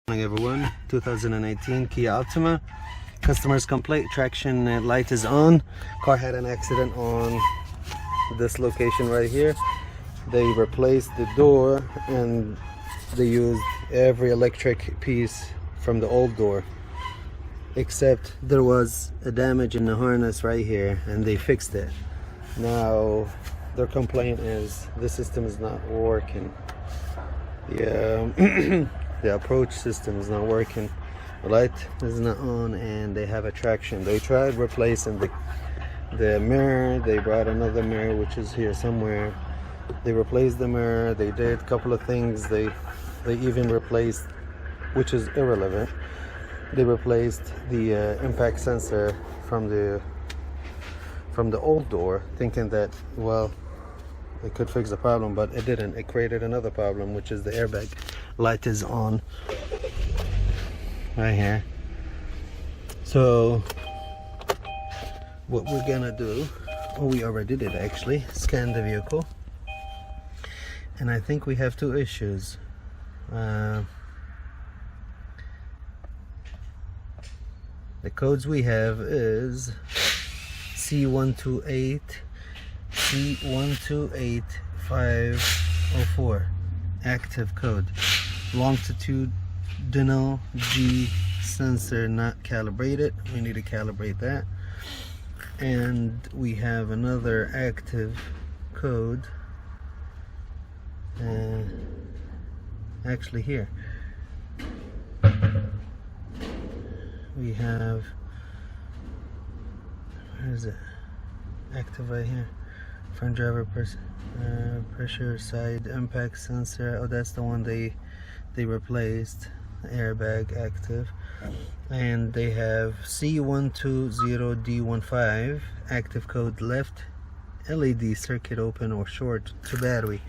Morning everyone, 2018 Kia Optima. Customer's complaint, traction light is on. Car had an accident on this location right here. They replaced the door and they used every electric piece from the old door, except there was a damage in the harness right here and they fixed it. Now their complaint is the system is not working. Yeah. The approach system is not working, the light is not on, and they have a traction. They tried replacing the mirror. They brought another mirror which is here somewhere. They replaced the mirror. They did a couple of things. They even replaced, which is irrelevant, they replaced the impact sensor from the old door, thinking that, well, it could fix the problem, but it didn't. It created another problem, which is the airbag light is on right here. So what we're gonna do, we already did actually, scan the vehicle, and I think we have two issues. The codes we have is C128 C128504 active code. Longitudinal G sensor not calibrated. We need to calibrate that. And we have another active code, actually here we have, where is it? Active right here. Front driver pressure side impact sensor. Oh, that's the one they replaced. Airbag active. And they have C120D15 active code left LED circuit open or short to battery.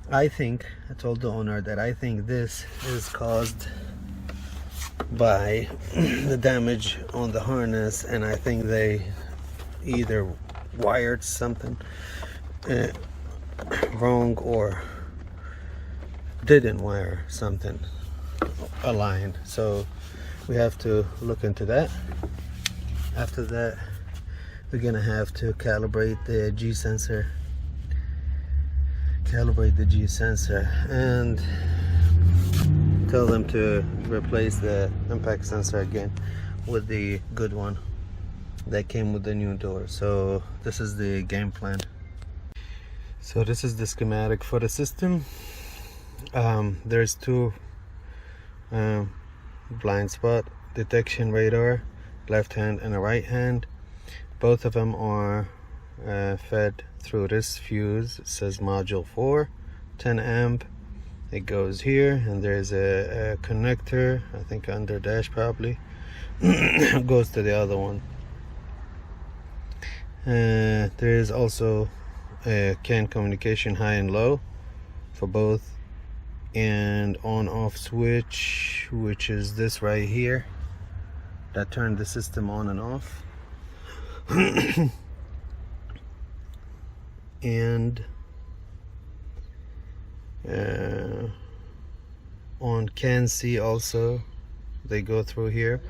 I told the owner that I think this is caused by the damage on the harness, and I think they either wired something wrong or didn't wire something aligned. So we have to look into that. After that, we're gonna have to calibrate the G sensor, and tell them to replace the impact sensor again with the good one that came with the new door. So this is the game plan. So this is the schematic for the system. There's two blind spot detection radar, left hand and a right hand. Both of them are fed through this fuse. It says module 4, 10 amp. It goes here, and there's a connector, I think under dash probably, goes to the other one. There is also a CAN communication high and low for both, and on off switch, which is this right here, that turned the system on and off. And on CAN C also, they go through here,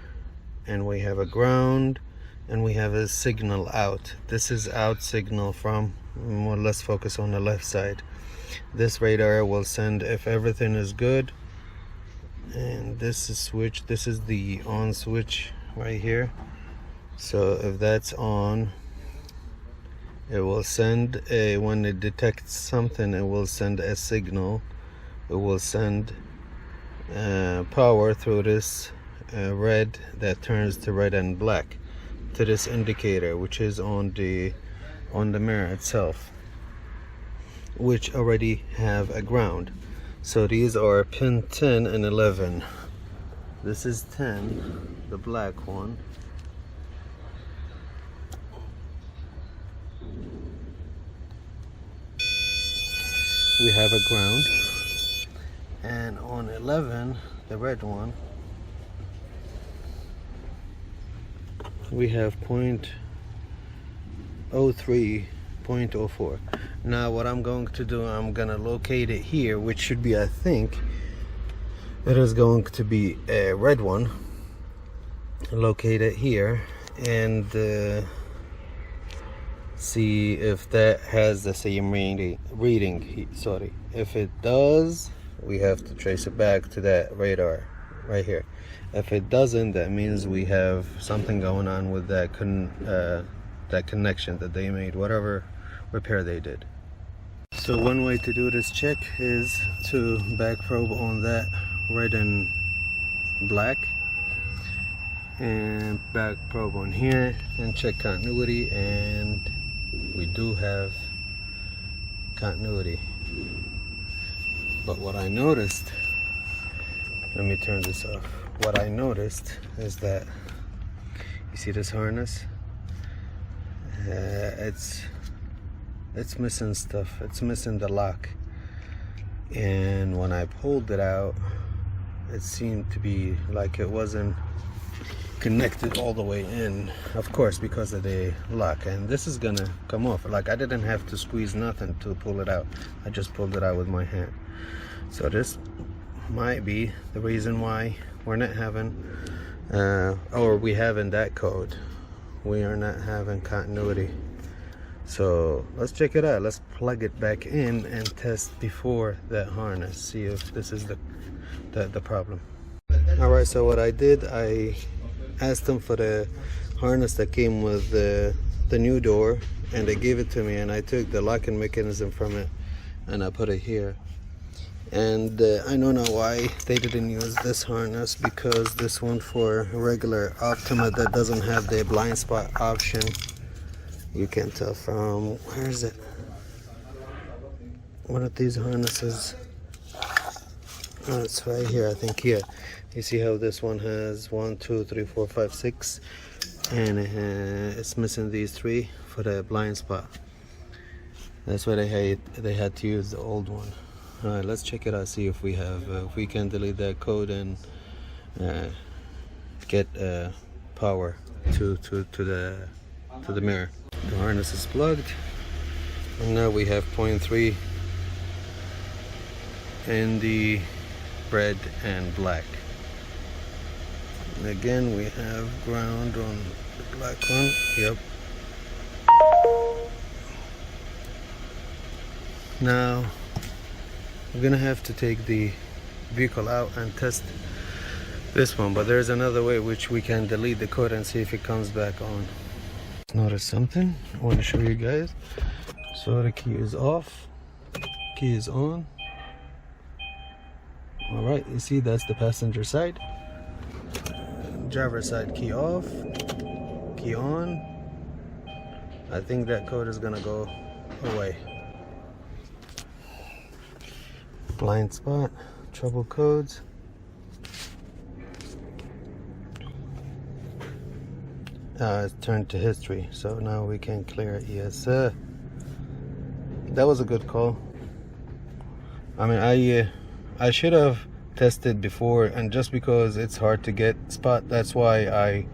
and we have a ground, and we have a signal out. This is out signal from, more or less focus on the left side. This radar will send if everything is good, and this is switch, this is the on switch right here. So if that's on, it will send a, when it detects something, it will send a signal. It will send power through this red that turns to red and black to this indicator, which is on the mirror itself, which already have a ground. So these are pin 10 and 11. This is 10, the black one. We have a ground, and on 11, the red one, we have 0.03, 0.04. Now what I'm going to do, I'm gonna locate it here, which should be, I think, It is going to be a red one located here, and see if that has the same reading. Sorry, if it does, we have to trace it back to that radar right here. If it doesn't, that means we have something going on with that that connection that they made, whatever repair they did. So one way to do this check is to back probe on that red and black, and back probe on here and check continuity, and we do have continuity. But what I noticed, let me turn this off. What I noticed is that, you see this harness? It's missing stuff. It's missing the lock. And when I pulled it out, it seemed to be like it wasn't connected all the way in, of course, because of the lock. And this is gonna come off. Like, I didn't have to squeeze nothing to pull it out. I just pulled it out with my hand. So this might be the reason why we're not having or we having that code. We are not having continuity. So let's check it out. Let's plug it back in and test before that harness, see if this is the problem. All right, so what I did, I asked them for the harness that came with the new door, and they gave it to me, and I took the locking mechanism from it and I put it here. And I don't know why they didn't use this harness, because this one for regular Optima that doesn't have the blind spot option. You can tell from, where is it? One of these harnesses. Oh, it's right here, I think here. You see how this one has 1, 2, 3, 4, 5, 6, and it's missing these 3 for the blind spot. That's why they had to use the old one. All right, let's check it out. See if we have, if we can delete that code and get power to the mirror. The harness is plugged, and now we have 0.3 in the red and black. And again, we have ground on the black one. Yep. Now we're gonna have to take the vehicle out and test this one, but there's another way which we can delete the code and see if it comes back on. Notice something I want to show you guys. So the key is off, key is on. All right, you see that's the passenger side. Driver side, key off, key on. I think that code is gonna go away. Blind spot, trouble codes. It's turned to history, so now we can clear it. Yes, sir. That was a good call. I mean, I should have tested before, and just because it's hard to get spot, that's why I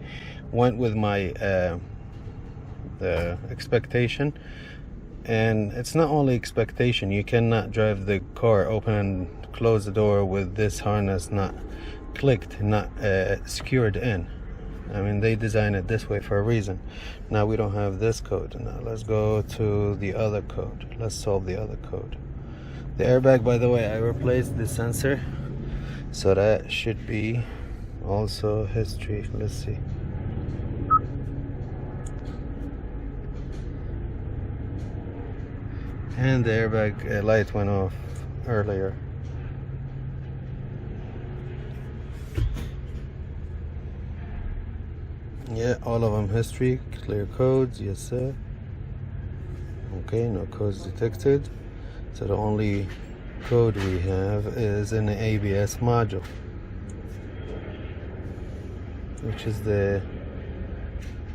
went with my the expectation. And it's not only expectation, you cannot drive the car, open and close the door with this harness not clicked, not secured in. I mean, they designed it this way for a reason. Now we don't have this code. Now let's go to the other code. Let's solve the other code. The airbag, by the way, I replaced the sensor, so that should be also history. Let's see. And the airbag light went off earlier. Yeah, all of them history, clear codes, yes sir. Okay, no codes detected. So the only code we have is in the ABS module, which is the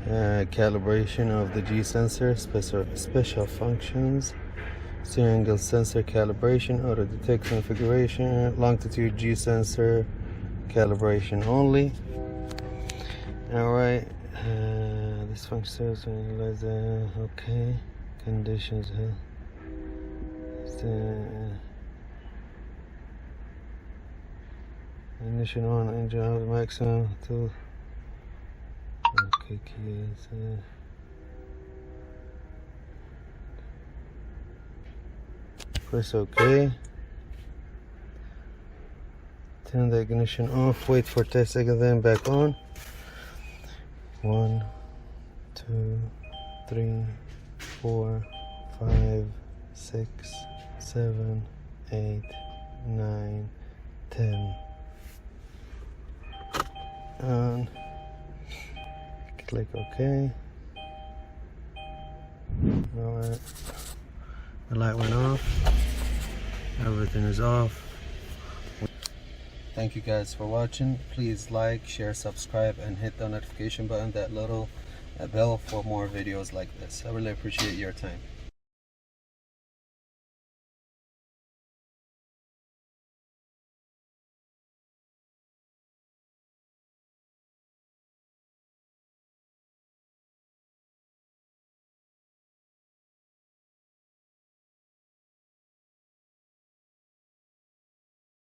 calibration of the G sensor, special functions, steering angle sensor calibration, auto detect configuration, longitude G sensor calibration only. All right, this function says okay, conditions. ignition on, engine out maximum to okay, keys. Press OK. Turn the ignition off. Wait for 10 seconds, then back on. 1, 2, 3, 4, 5, 6, 7, 8, 9, 10. And click OK. Alright. The light went off. Everything is off. Thank you guys for watching. Please like, share, subscribe, and hit the notification button, that little bell, for more videos like this. I really appreciate your time.